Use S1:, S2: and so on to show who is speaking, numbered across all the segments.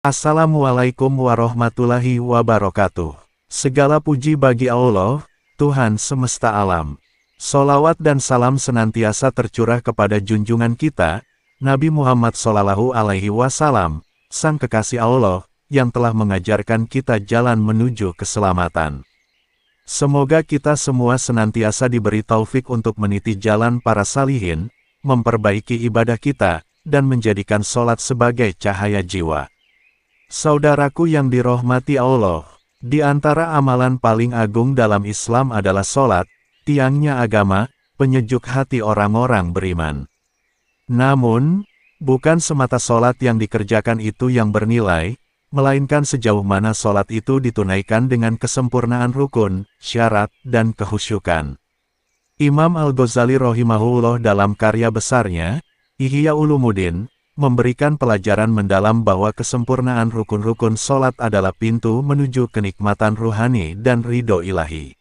S1: Assalamualaikum warahmatullahi wabarakatuh. Segala puji bagi Allah, Tuhan semesta alam. Sholawat dan salam senantiasa tercurah kepada junjungan kita, Nabi Muhammad SAW, Sang Kekasih Allah, yang telah mengajarkan kita jalan menuju keselamatan. Semoga kita semua senantiasa diberi taufik untuk meniti jalan para salihin, memperbaiki ibadah kita, dan menjadikan sholat sebagai cahaya jiwa. Saudaraku yang dirahmati Allah, di antara amalan paling agung dalam Islam adalah sholat, tiangnya agama, penyejuk hati orang-orang beriman. Namun, bukan semata sholat yang dikerjakan itu yang bernilai, melainkan sejauh mana sholat itu ditunaikan dengan kesempurnaan rukun, syarat, dan kehusyukan. Imam Al-Ghazali rahimahullah dalam karya besarnya, Ihya Ulumuddin, memberikan pelajaran mendalam bahwa kesempurnaan rukun-rukun sholat adalah pintu menuju kenikmatan ruhani dan ridho ilahi.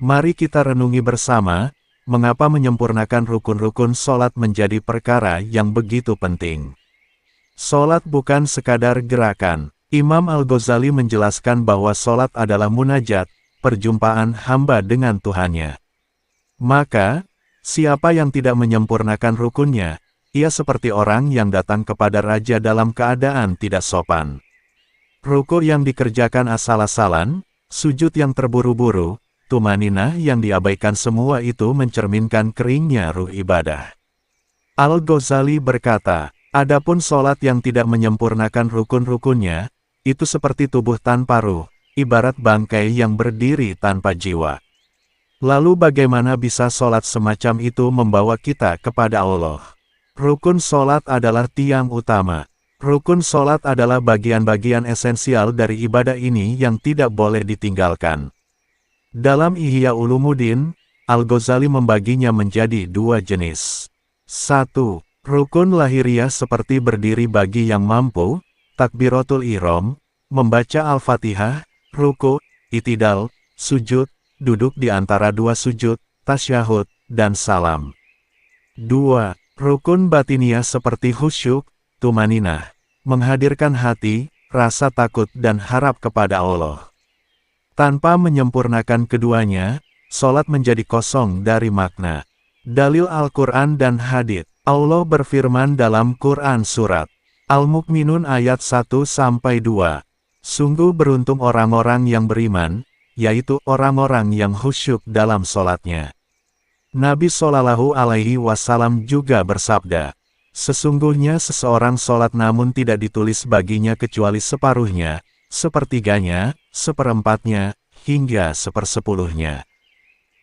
S1: Mari kita renungi bersama, mengapa menyempurnakan rukun-rukun sholat menjadi perkara yang begitu penting. Sholat bukan sekadar gerakan. Imam Al-Ghazali menjelaskan bahwa sholat adalah munajat, perjumpaan hamba dengan Tuhannya. Maka, siapa yang tidak menyempurnakan rukunnya, ia seperti orang yang datang kepada raja dalam keadaan tidak sopan. Ruku yang dikerjakan asal-asalan, sujud yang terburu-buru, tumaninah yang diabaikan, semua itu mencerminkan keringnya ruh ibadah. Al-Ghazali berkata, adapun sholat yang tidak menyempurnakan rukun-rukunnya, itu seperti tubuh tanpa ruh, ibarat bangkai yang berdiri tanpa jiwa. Lalu bagaimana bisa sholat semacam itu membawa kita kepada Allah? Rukun sholat adalah tiang utama. Rukun sholat adalah bagian-bagian esensial dari ibadah ini yang tidak boleh ditinggalkan. Dalam Ihya Ulumuddin, Al-Ghazali membaginya menjadi dua jenis. 1. Rukun lahiriah seperti berdiri bagi yang mampu, takbiratul ihram, membaca Al-Fatihah, ruku, itidal, sujud, duduk di antara dua sujud, tasyahud, dan salam. 2. Rukun batiniah seperti khusyuk, tumaninah, menghadirkan hati, rasa takut dan harap kepada Allah. Tanpa menyempurnakan keduanya, sholat menjadi kosong dari makna. Dalil Al-Quran dan Hadits. Allah berfirman dalam Quran Surat Al-Mu'minun ayat 1-2. Sungguh beruntung orang-orang yang beriman, yaitu orang-orang yang khusyuk dalam sholatnya. Nabi Shallallahu Alaihi Wasallam juga bersabda, sesungguhnya seseorang sholat namun tidak ditulis baginya kecuali separuhnya, sepertiganya, seperempatnya, hingga sepersepuluhnya.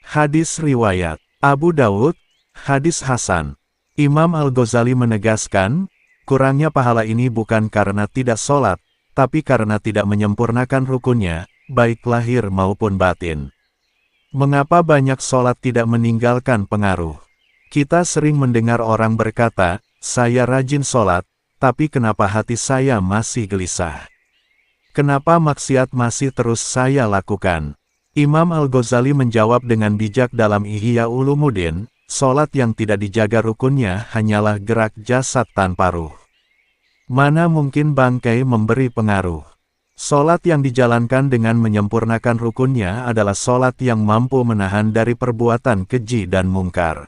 S1: Hadis riwayat Abu Dawud, hadis Hasan. Imam Al-Ghazali menegaskan, kurangnya pahala ini bukan karena tidak sholat, tapi karena tidak menyempurnakan rukunnya, baik lahir maupun batin. Mengapa banyak sholat tidak meninggalkan pengaruh? Kita sering mendengar orang berkata, saya rajin sholat, tapi kenapa hati saya masih gelisah? Kenapa maksiat masih terus saya lakukan? Imam Al-Ghazali menjawab dengan bijak dalam Ihya Ulumuddin, sholat yang tidak dijaga rukunnya hanyalah gerak jasad tanpa ruh. Mana mungkin bangkai memberi pengaruh? Sholat yang dijalankan dengan menyempurnakan rukunnya adalah sholat yang mampu menahan dari perbuatan keji dan mungkar.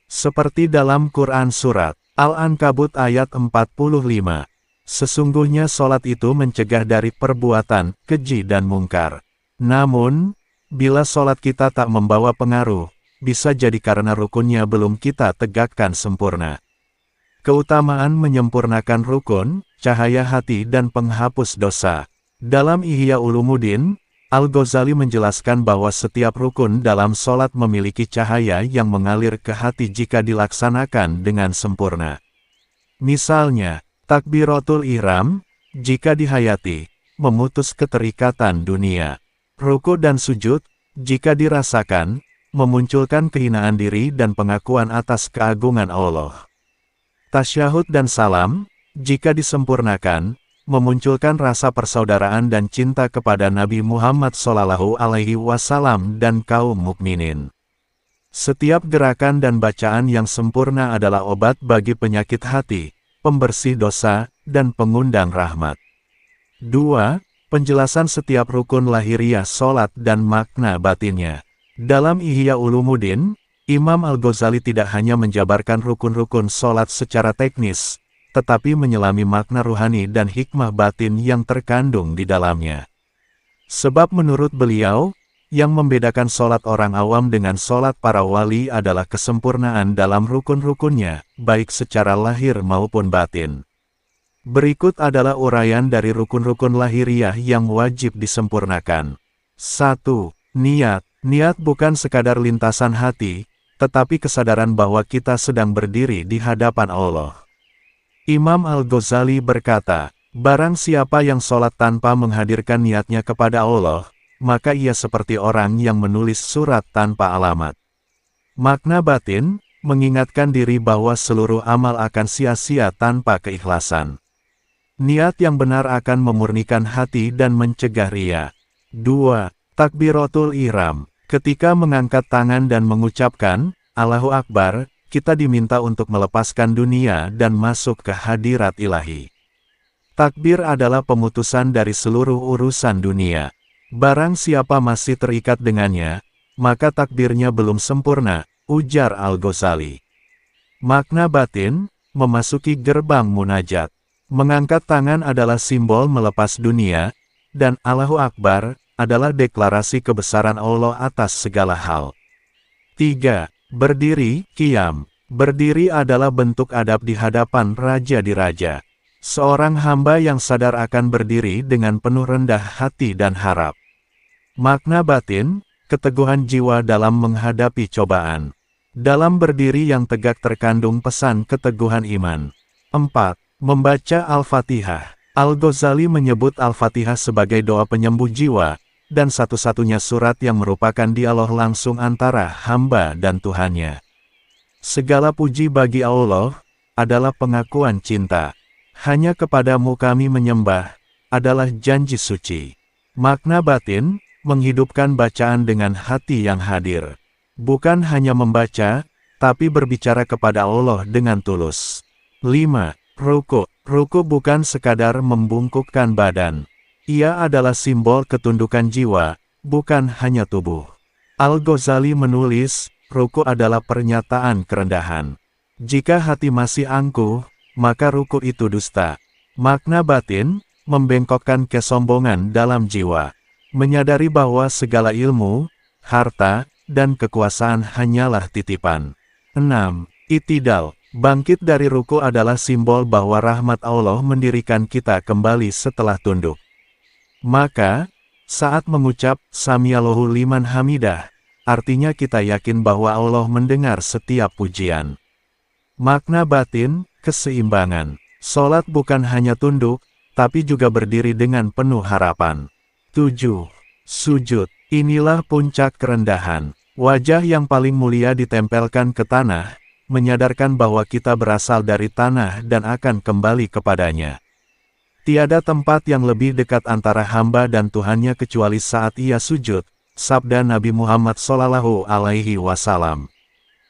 S1: Seperti dalam Quran Surat Al-Ankabut ayat 45. Sesungguhnya sholat itu mencegah dari perbuatan keji dan mungkar. Namun, bila sholat kita tak membawa pengaruh, bisa jadi karena rukunnya belum kita tegakkan sempurna. Keutamaan menyempurnakan rukun, cahaya hati dan penghapus dosa. Dalam Ihya Ulumuddin, Al-Ghazali menjelaskan bahwa setiap rukun dalam sholat memiliki cahaya yang mengalir ke hati jika dilaksanakan dengan sempurna. Misalnya, takbiratul ihram, jika dihayati, memutus keterikatan dunia. Ruku dan sujud, jika dirasakan, memunculkan kehinaan diri dan pengakuan atas keagungan Allah. Tasyahud dan salam, jika disempurnakan, memunculkan rasa persaudaraan dan cinta kepada Nabi Muhammad Shallallahu Alaihi Wasallam dan kaum mukminin. Setiap gerakan dan bacaan yang sempurna adalah obat bagi penyakit hati, pembersih dosa, dan pengundang rahmat. 2. Penjelasan setiap rukun lahiriah sholat dan makna batinnya. Dalam Ihya Ulumuddin, Imam Al-Ghazali tidak hanya menjabarkan rukun-rukun sholat secara teknis, tetapi menyelami makna ruhani dan hikmah batin yang terkandung di dalamnya. Sebab menurut beliau, yang membedakan sholat orang awam dengan sholat para wali adalah kesempurnaan dalam rukun-rukunnya, baik secara lahir maupun batin. Berikut adalah uraian dari rukun-rukun lahiriah yang wajib disempurnakan. 1. Niat. Niat bukan sekadar lintasan hati, tetapi kesadaran bahwa kita sedang berdiri di hadapan Allah. Imam Al-Ghazali berkata, barang siapa yang sholat tanpa menghadirkan niatnya kepada Allah, maka ia seperti orang yang menulis surat tanpa alamat. Makna batin, mengingatkan diri bahwa seluruh amal akan sia-sia tanpa keikhlasan. Niat yang benar akan memurnikan hati dan mencegah riya. 2. Takbiratul ihram. Ketika mengangkat tangan dan mengucapkan, Allahu Akbar, kita diminta untuk melepaskan dunia dan masuk ke hadirat ilahi. Takbir adalah pemutusan dari seluruh urusan dunia. Barang siapa masih terikat dengannya, maka takbirnya belum sempurna, ujar Al-Ghazali. Makna batin, memasuki gerbang munajat. Mengangkat tangan adalah simbol melepas dunia, dan Allahu Akbar adalah deklarasi kebesaran Allah atas segala hal. 3. Berdiri, qiyam. Berdiri adalah bentuk adab di hadapan raja di raja. Seorang hamba yang sadar akan berdiri dengan penuh rendah hati dan harap. Makna batin, keteguhan jiwa dalam menghadapi cobaan. Dalam berdiri yang tegak terkandung pesan keteguhan iman. 4. Membaca Al-Fatihah. Al-Ghazali menyebut Al-Fatihah sebagai doa penyembuh jiwa, dan satu-satunya surat yang merupakan dialog langsung antara hamba dan Tuhannya. Segala puji bagi Allah, adalah pengakuan cinta. Hanya kepadamu kami menyembah, adalah janji suci. Makna batin, menghidupkan bacaan dengan hati yang hadir. Bukan hanya membaca, tapi berbicara kepada Allah dengan tulus. 5. Ruku. Ruku bukan sekadar membungkukkan badan. Ia adalah simbol ketundukan jiwa, bukan hanya tubuh. Al-Ghazali menulis, ruku adalah pernyataan kerendahan. Jika hati masih angkuh, maka ruku itu dusta. Makna batin, membengkokkan kesombongan dalam jiwa. Menyadari bahwa segala ilmu, harta, dan kekuasaan hanyalah titipan. 6. Itidal. Bangkit dari ruku adalah simbol bahwa rahmat Allah mendirikan kita kembali setelah tunduk. Maka, saat mengucap, Samiallahu liman hamidah, artinya kita yakin bahwa Allah mendengar setiap pujian. Makna batin, keseimbangan. Sholat bukan hanya tunduk, tapi juga berdiri dengan penuh harapan. 7. Sujud. Inilah puncak kerendahan. Wajah yang paling mulia ditempelkan ke tanah, menyadarkan bahwa kita berasal dari tanah dan akan kembali kepadanya. Tiada tempat yang lebih dekat antara hamba dan Tuhannya kecuali saat ia sujud, sabda Nabi Muhammad SAW.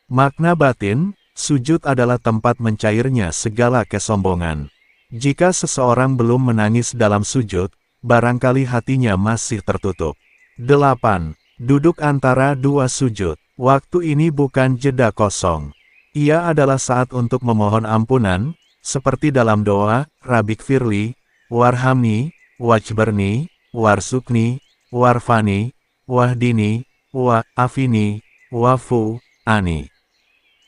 S1: Makna batin, sujud adalah tempat mencairnya segala kesombongan. Jika seseorang belum menangis dalam sujud, barangkali hatinya masih tertutup. 8. Duduk antara dua sujud. Waktu ini bukan jeda kosong. Ia adalah saat untuk memohon ampunan, seperti dalam doa, Rabbik firli, warhamni, wajberni, warsukni, warfani, wahdini, wa'afini, wafu, ani.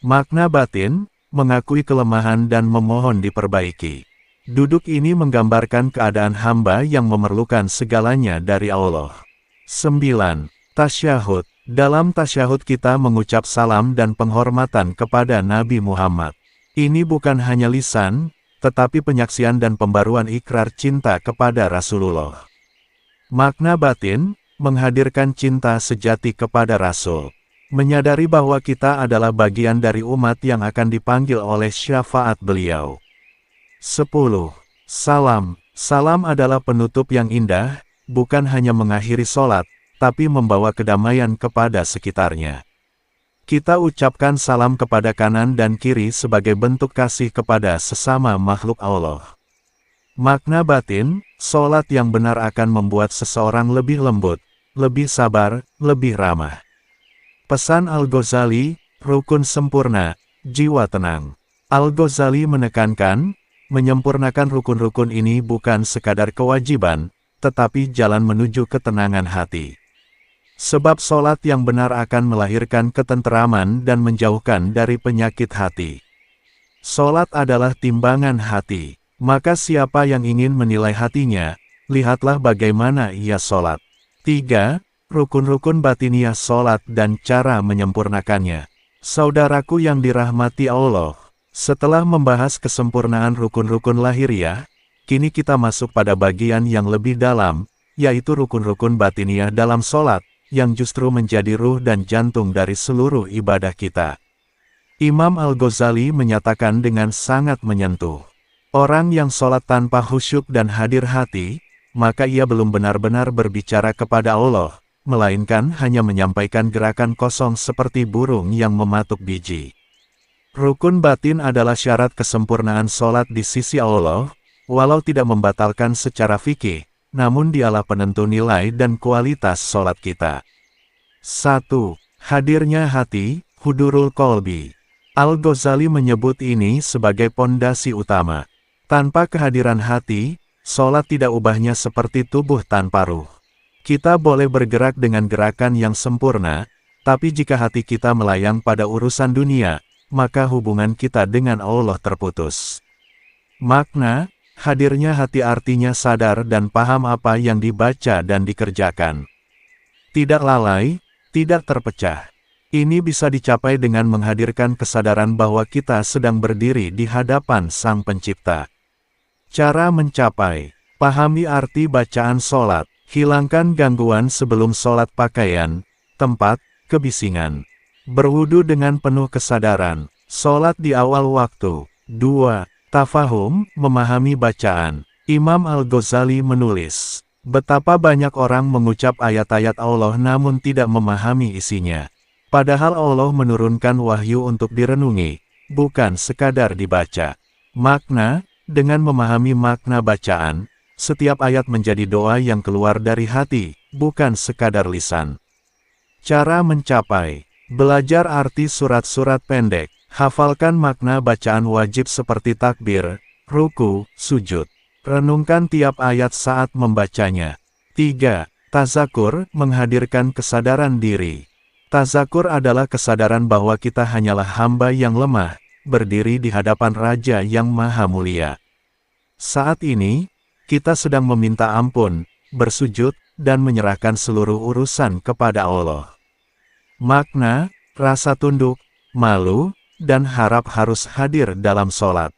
S1: Makna batin, mengakui kelemahan dan memohon diperbaiki. Duduk ini menggambarkan keadaan hamba yang memerlukan segalanya dari Allah. 9. Tasyahud. Dalam tasyahud kita mengucap salam dan penghormatan kepada Nabi Muhammad. Ini bukan hanya lisan, tetapi penyaksian dan pembaruan ikrar cinta kepada Rasulullah. Makna batin, menghadirkan cinta sejati kepada Rasul. Menyadari bahwa kita adalah bagian dari umat yang akan dipanggil oleh syafaat beliau. 10. Salam. Salam adalah penutup yang indah, bukan hanya mengakhiri sholat, tapi membawa kedamaian kepada sekitarnya. Kita ucapkan salam kepada kanan dan kiri sebagai bentuk kasih kepada sesama makhluk Allah. Makna batin, sholat yang benar akan membuat seseorang lebih lembut, lebih sabar, lebih ramah. Pesan Al-Ghazali, rukun sempurna, jiwa tenang. Al-Ghazali menekankan, menyempurnakan rukun-rukun ini bukan sekadar kewajiban, tetapi jalan menuju ketenangan hati. Sebab sholat yang benar akan melahirkan ketenteraman dan menjauhkan dari penyakit hati. Sholat adalah timbangan hati. Maka siapa yang ingin menilai hatinya, lihatlah bagaimana ia sholat. 3. Rukun-rukun batiniah sholat dan cara menyempurnakannya. Saudaraku yang dirahmati Allah, setelah membahas kesempurnaan rukun-rukun lahiriah, kini kita masuk pada bagian yang lebih dalam, yaitu rukun-rukun batiniah dalam sholat, yang justru menjadi ruh dan jantung dari seluruh ibadah kita. Imam Al-Ghazali menyatakan dengan sangat menyentuh. Orang yang sholat tanpa khusyuk dan hadir hati, maka ia belum benar-benar berbicara kepada Allah, melainkan hanya menyampaikan gerakan kosong seperti burung yang mematuk biji. Rukun batin adalah syarat kesempurnaan sholat di sisi Allah, walau tidak membatalkan secara fikih, namun dialah penentu nilai dan kualitas sholat kita. 1. Hadirnya hati, hudurul qalbi. Al-Ghazali menyebut ini sebagai pondasi utama. Tanpa kehadiran hati, sholat tidak ubahnya seperti tubuh tanpa ruh. Kita boleh bergerak dengan gerakan yang sempurna, tapi jika hati kita melayang pada urusan dunia, maka hubungan kita dengan Allah terputus. Makna, hadirnya hati artinya sadar dan paham apa yang dibaca dan dikerjakan. Tidak lalai, tidak terpecah. Ini bisa dicapai dengan menghadirkan kesadaran bahwa kita sedang berdiri di hadapan Sang Pencipta. Cara mencapai, pahami arti bacaan sholat, hilangkan gangguan sebelum sholat pakaian, tempat, kebisingan. Berwudu dengan penuh kesadaran, sholat di awal waktu. 2. Tafahum, memahami bacaan. Imam Al-Ghazali menulis, betapa banyak orang mengucap ayat-ayat Allah namun tidak memahami isinya. Padahal Allah menurunkan wahyu untuk direnungi, bukan sekadar dibaca. Makna, dengan memahami makna bacaan, setiap ayat menjadi doa yang keluar dari hati, bukan sekadar lisan. Cara mencapai, belajar arti surat-surat pendek, hafalkan makna bacaan wajib seperti takbir, ruku, sujud. Renungkan tiap ayat saat membacanya. 3. Tazakur, menghadirkan kesadaran diri. Tazakur adalah kesadaran bahwa kita hanyalah hamba yang lemah, berdiri di hadapan Raja yang Maha Mulia. Saat ini, kita sedang meminta ampun, bersujud, dan menyerahkan seluruh urusan kepada Allah. Makna, rasa tunduk, malu, dan harap harus hadir dalam sholat.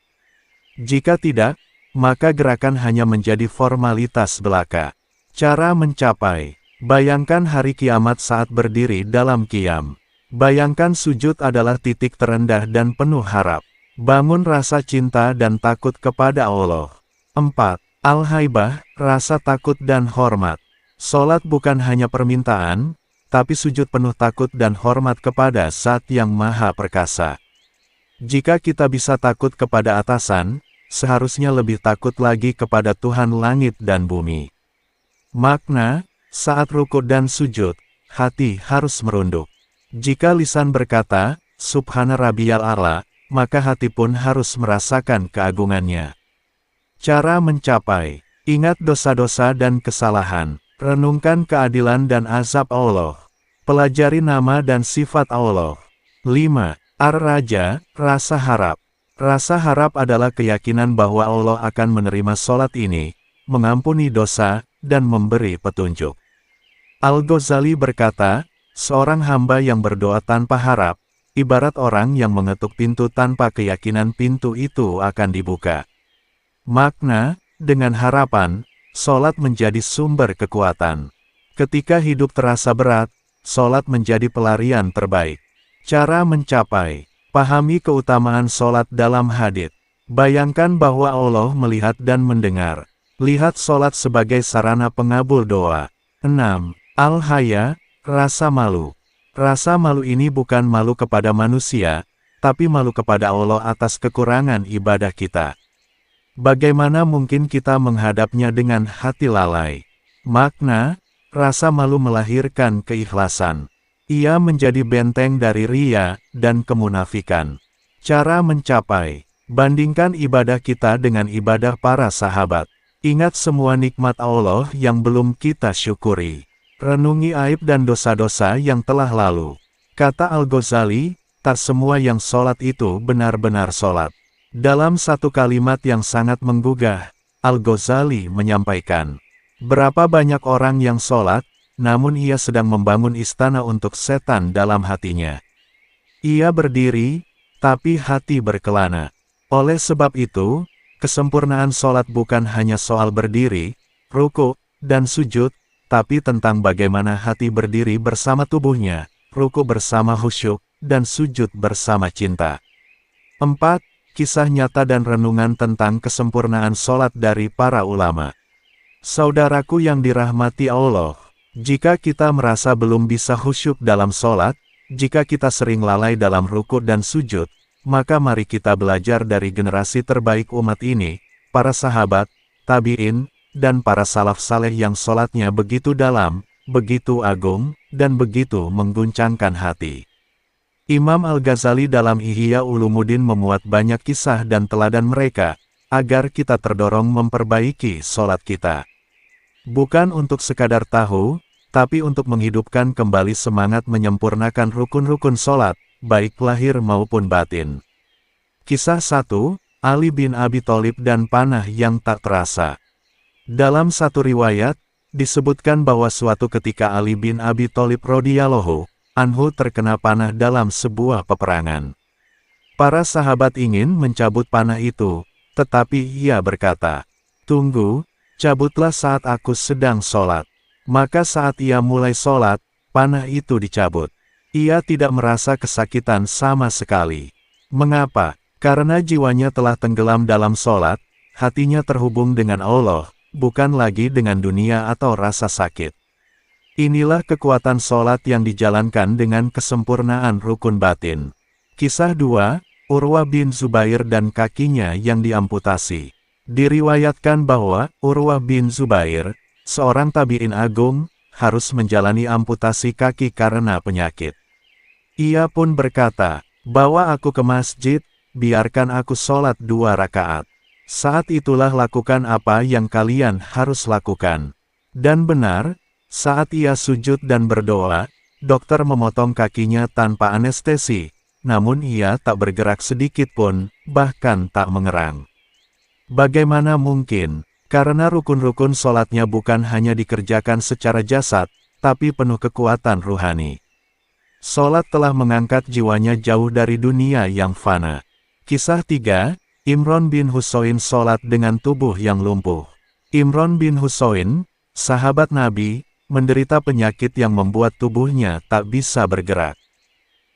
S1: Jika tidak, maka gerakan hanya menjadi formalitas belaka. Cara mencapai, bayangkan hari kiamat saat berdiri dalam qiyam. Bayangkan sujud adalah titik terendah dan penuh harap. Bangun rasa cinta dan takut kepada Allah. 4. Al-haibah, rasa takut dan hormat. Sholat bukan hanya permintaan, tapi sujud penuh takut dan hormat kepada Zat yang Maha Perkasa. Jika kita bisa takut kepada atasan, seharusnya lebih takut lagi kepada Tuhan langit dan bumi. Makna, saat rukuk dan sujud, hati harus merunduk. Jika lisan berkata, Subhana Rabbiyal A'la, maka hati pun harus merasakan keagungannya. Cara mencapai, ingat dosa-dosa dan kesalahan, renungkan keadilan dan azab Allah, pelajari nama dan sifat Allah. 5. Ar-Raja, rasa harap. Rasa harap adalah keyakinan bahwa Allah akan menerima sholat ini, mengampuni dosa, dan memberi petunjuk. Al-Ghazali berkata, seorang hamba yang berdoa tanpa harap, ibarat orang yang mengetuk pintu tanpa keyakinan pintu itu akan dibuka. Makna, dengan harapan, sholat menjadi sumber kekuatan. Ketika hidup terasa berat, sholat menjadi pelarian terbaik. Cara mencapai, pahami keutamaan sholat dalam hadits. Bayangkan bahwa Allah melihat dan mendengar. Lihat sholat sebagai sarana pengabul doa. 6. Al-haya, rasa malu. Rasa malu ini bukan malu kepada manusia, tapi malu kepada Allah atas kekurangan ibadah kita. Bagaimana mungkin kita menghadapnya dengan hati lalai? Makna, rasa malu melahirkan keikhlasan. Ia menjadi benteng dari ria dan kemunafikan. Cara mencapai. Bandingkan ibadah kita dengan ibadah para sahabat. Ingat semua nikmat Allah yang belum kita syukuri. Renungi aib dan dosa-dosa yang telah lalu. Kata Al-Ghazali, tak semua yang sholat itu benar-benar sholat. Dalam satu kalimat yang sangat menggugah, Al-Ghazali menyampaikan, berapa banyak orang yang sholat, namun ia sedang membangun istana untuk setan dalam hatinya. Ia berdiri, tapi hati berkelana. Oleh sebab itu, kesempurnaan sholat bukan hanya soal berdiri, ruku, dan sujud, tapi tentang bagaimana hati berdiri bersama tubuhnya, ruku bersama khusyuk, dan sujud bersama cinta. 4. Kisah nyata dan renungan tentang kesempurnaan sholat dari para ulama. Saudaraku yang dirahmati Allah, jika kita merasa belum bisa khusyuk dalam sholat, jika kita sering lalai dalam ruku dan sujud, maka mari kita belajar dari generasi terbaik umat ini, para sahabat, tabi'in, dan para salaf saleh yang sholatnya begitu dalam, begitu agung, dan begitu mengguncangkan hati. Imam Al-Ghazali dalam Ihya Ulumuddin memuat banyak kisah dan teladan mereka, agar kita terdorong memperbaiki sholat kita. Bukan untuk sekadar tahu, tapi untuk menghidupkan kembali semangat menyempurnakan rukun-rukun sholat, baik lahir maupun batin. Kisah 1, Ali bin Abi Thalib dan panah yang tak terasa. Dalam satu riwayat, disebutkan bahwa suatu ketika Ali bin Abi Thalib radhiyallahu anhu terkena panah dalam sebuah peperangan. Para sahabat ingin mencabut panah itu, tetapi ia berkata, "Tunggu, cabutlah saat aku sedang sholat." Maka saat ia mulai sholat, panah itu dicabut. Ia tidak merasa kesakitan sama sekali. Mengapa? Karena jiwanya telah tenggelam dalam sholat, hatinya terhubung dengan Allah, bukan lagi dengan dunia atau rasa sakit. Inilah kekuatan sholat yang dijalankan dengan kesempurnaan rukun batin. Kisah 2, Urwah bin Zubair dan kakinya yang diamputasi. Diriwayatkan bahwa Urwah bin Zubair, seorang tabi'in agung, harus menjalani amputasi kaki karena penyakit. Ia pun berkata, "Bawa aku ke masjid, biarkan aku sholat 2 rakaat. Saat itulah lakukan apa yang kalian harus lakukan." Dan benar, saat ia sujud dan berdoa, dokter memotong kakinya tanpa anestesi, namun ia tak bergerak sedikit pun, bahkan tak mengerang. Bagaimana mungkin? Karena rukun-rukun sholatnya bukan hanya dikerjakan secara jasad, tapi penuh kekuatan ruhani. Sholat telah mengangkat jiwanya jauh dari dunia yang fana. Kisah 3, Imron bin Husain sholat dengan tubuh yang lumpuh. Imron bin Husain, sahabat Nabi, menderita penyakit yang membuat tubuhnya tak bisa bergerak.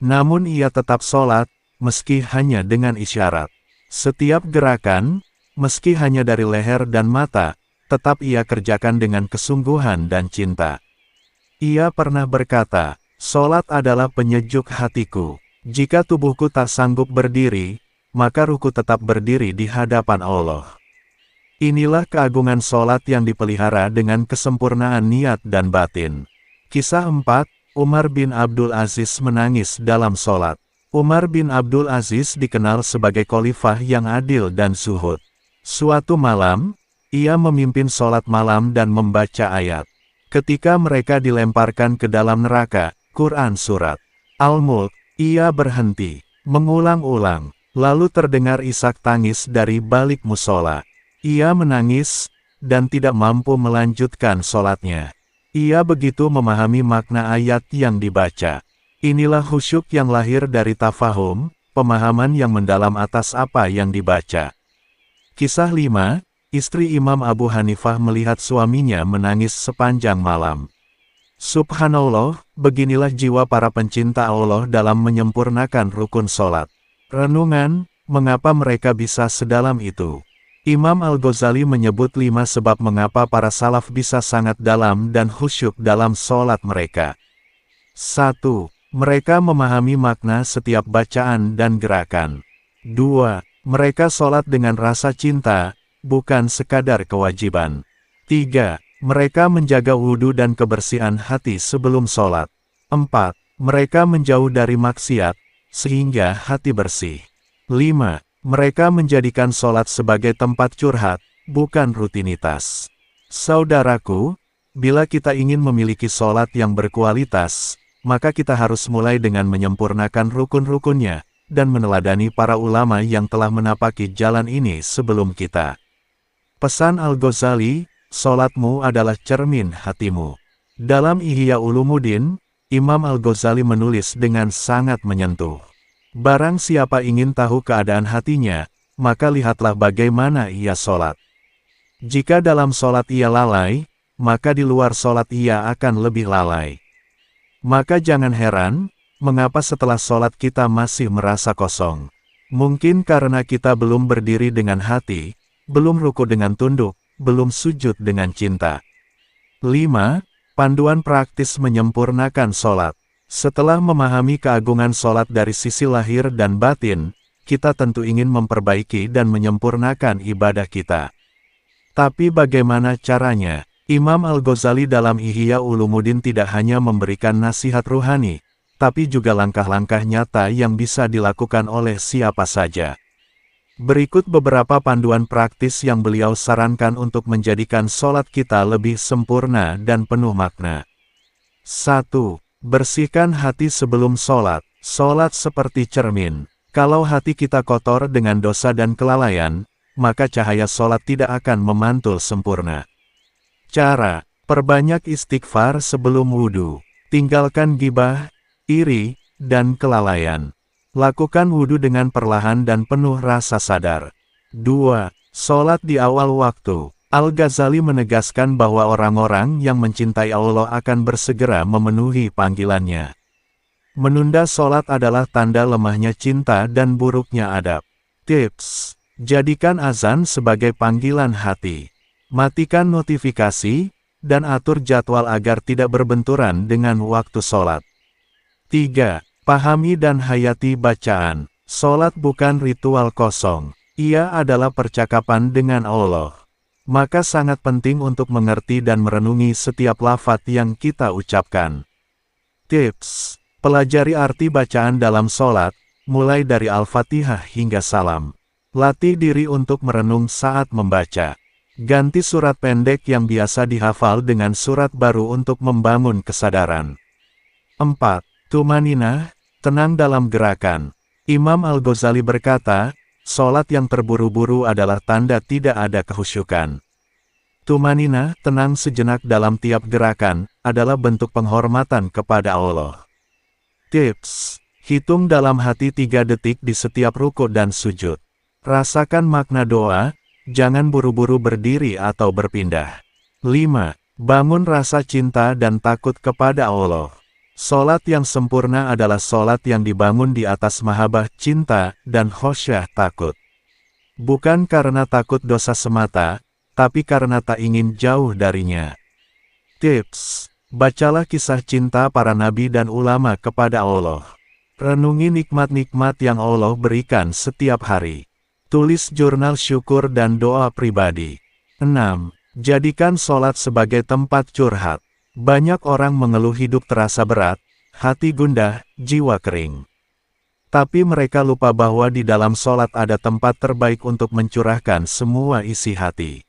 S1: Namun ia tetap sholat, meski hanya dengan isyarat. Setiap gerakan, meski hanya dari leher dan mata, tetap ia kerjakan dengan kesungguhan dan cinta. Ia pernah berkata, "Sholat adalah penyejuk hatiku. Jika tubuhku tak sanggup berdiri, maka ruhku tetap berdiri di hadapan Allah." Inilah keagungan sholat yang dipelihara dengan kesempurnaan niat dan batin. Kisah 4, Umar bin Abdul Aziz menangis dalam sholat. Umar bin Abdul Aziz dikenal sebagai khalifah yang adil dan zuhud. Suatu malam, ia memimpin sholat malam dan membaca ayat. Ketika mereka dilemparkan ke dalam neraka, Quran Surat Al-Mulk, ia berhenti, mengulang-ulang, lalu terdengar isak tangis dari balik musola. Ia menangis, dan tidak mampu melanjutkan sholatnya. Ia begitu memahami makna ayat yang dibaca. Inilah khusyuk yang lahir dari tafahum, pemahaman yang mendalam atas apa yang dibaca. Kisah 5, istri Imam Abu Hanifah melihat suaminya menangis sepanjang malam. Subhanallah, beginilah jiwa para pencinta Allah dalam menyempurnakan rukun sholat. Renungan, mengapa mereka bisa sedalam itu? Imam Al-Ghazali menyebut 5 sebab mengapa para salaf bisa sangat dalam dan khusyuk dalam sholat mereka. 1. Mereka memahami makna setiap bacaan dan gerakan. 2. Mereka sholat dengan rasa cinta, bukan sekadar kewajiban. 3. Mereka menjaga wudhu dan kebersihan hati sebelum sholat. 4. Mereka menjauh dari maksiat, sehingga hati bersih. 5. Mereka menjadikan sholat sebagai tempat curhat, bukan rutinitas. Saudaraku, bila kita ingin memiliki sholat yang berkualitas, maka kita harus mulai dengan menyempurnakan rukun-rukunnya, dan meneladani para ulama yang telah menapaki jalan ini sebelum kita. Pesan Al-Ghazali, sholatmu adalah cermin hatimu. Dalam Ihya Ulumuddin, Imam Al-Ghazali menulis dengan sangat menyentuh. Barang siapa ingin tahu keadaan hatinya, maka lihatlah bagaimana ia sholat. Jika dalam sholat ia lalai, maka di luar sholat ia akan lebih lalai. Maka jangan heran, mengapa setelah sholat kita masih merasa kosong. Mungkin karena kita belum berdiri dengan hati, belum ruku dengan tunduk, belum sujud dengan cinta. 5. Panduan praktis menyempurnakan sholat. Setelah memahami keagungan sholat dari sisi lahir dan batin, kita tentu ingin memperbaiki dan menyempurnakan ibadah kita. Tapi bagaimana caranya? Imam Al-Ghazali dalam Ihya Ulumuddin tidak hanya memberikan nasihat ruhani, tapi juga langkah-langkah nyata yang bisa dilakukan oleh siapa saja. Berikut beberapa panduan praktis yang beliau sarankan untuk menjadikan sholat kita lebih sempurna dan penuh makna. 1. Bersihkan hati sebelum sholat. Sholat seperti cermin. Kalau hati kita kotor dengan dosa dan kelalaian, maka cahaya sholat tidak akan memantul sempurna. Cara: perbanyak istighfar sebelum wudhu. Tinggalkan ghibah, iri, dan kelalaian. Lakukan wudhu dengan perlahan dan penuh rasa sadar. 2. Sholat di awal waktu. Al-Ghazali menegaskan bahwa orang-orang yang mencintai Allah akan bersegera memenuhi panggilannya. Menunda sholat adalah tanda lemahnya cinta dan buruknya adab. Tips: jadikan azan sebagai panggilan hati. Matikan notifikasi, dan atur jadwal agar tidak berbenturan dengan waktu sholat. 3. Pahami dan hayati bacaan. Sholat bukan ritual kosong. Ia adalah percakapan dengan Allah. Maka sangat penting untuk mengerti dan merenungi setiap lafaz yang kita ucapkan. Tips: pelajari arti bacaan dalam sholat, mulai dari Al-Fatihah hingga salam. Latih diri untuk merenung saat membaca. Ganti surat pendek yang biasa dihafal dengan surat baru untuk membangun kesadaran. 4. Tumaninah, tenang dalam gerakan. Imam Al-Ghazali berkata, sholat yang terburu-buru adalah tanda tidak ada kehusyukan. Tumaninah, tenang sejenak dalam tiap gerakan, adalah bentuk penghormatan kepada Allah. Tips: hitung dalam hati 3 detik di setiap ruku dan sujud. Rasakan makna doa, jangan buru-buru berdiri atau berpindah. 5. Bangun rasa cinta dan takut kepada Allah. Sholat yang sempurna adalah sholat yang dibangun di atas mahabbah cinta dan khosyah takut. Bukan karena takut dosa semata, tapi karena tak ingin jauh darinya. Tips: bacalah kisah cinta para nabi dan ulama kepada Allah. Renungi nikmat-nikmat yang Allah berikan setiap hari. Tulis jurnal syukur dan doa pribadi. 6. Jadikan sholat sebagai tempat curhat. Banyak orang mengeluh hidup terasa berat, hati gundah, jiwa kering. Tapi mereka lupa bahwa di dalam sholat ada tempat terbaik untuk mencurahkan semua isi hati.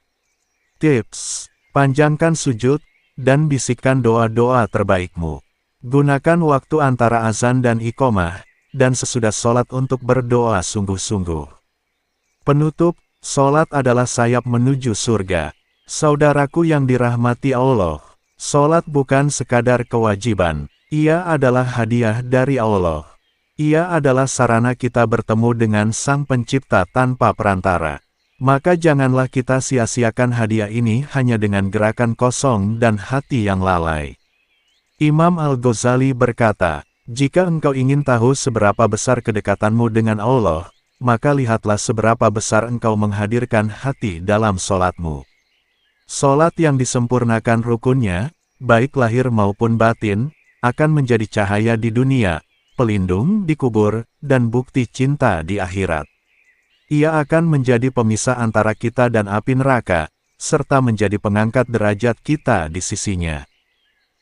S1: Tips: panjangkan sujud, dan bisikkan doa-doa terbaikmu. Gunakan waktu antara azan dan iqomah, dan sesudah sholat untuk berdoa sungguh-sungguh. Penutup: sholat adalah sayap menuju surga. Saudaraku yang dirahmati Allah, sholat bukan sekadar kewajiban, ia adalah hadiah dari Allah. Ia adalah sarana kita bertemu dengan Sang Pencipta tanpa perantara. Maka janganlah kita sia-siakan hadiah ini hanya dengan gerakan kosong dan hati yang lalai. Imam Al-Ghazali berkata, jika engkau ingin tahu seberapa besar kedekatanmu dengan Allah, maka lihatlah seberapa besar engkau menghadirkan hati dalam sholatmu. Sholat yang disempurnakan rukunnya, baik lahir maupun batin, akan menjadi cahaya di dunia, pelindung di kubur, dan bukti cinta di akhirat. Ia akan menjadi pemisah antara kita dan api neraka, serta menjadi pengangkat derajat kita di sisinya.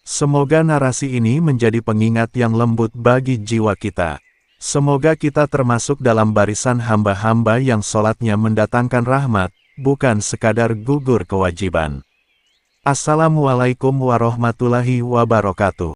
S1: Semoga narasi ini menjadi pengingat yang lembut bagi jiwa kita. Semoga kita termasuk dalam barisan hamba-hamba yang sholatnya mendatangkan rahmat, bukan sekadar gugur kewajiban. Assalamualaikum warahmatullahi wabarakatuh.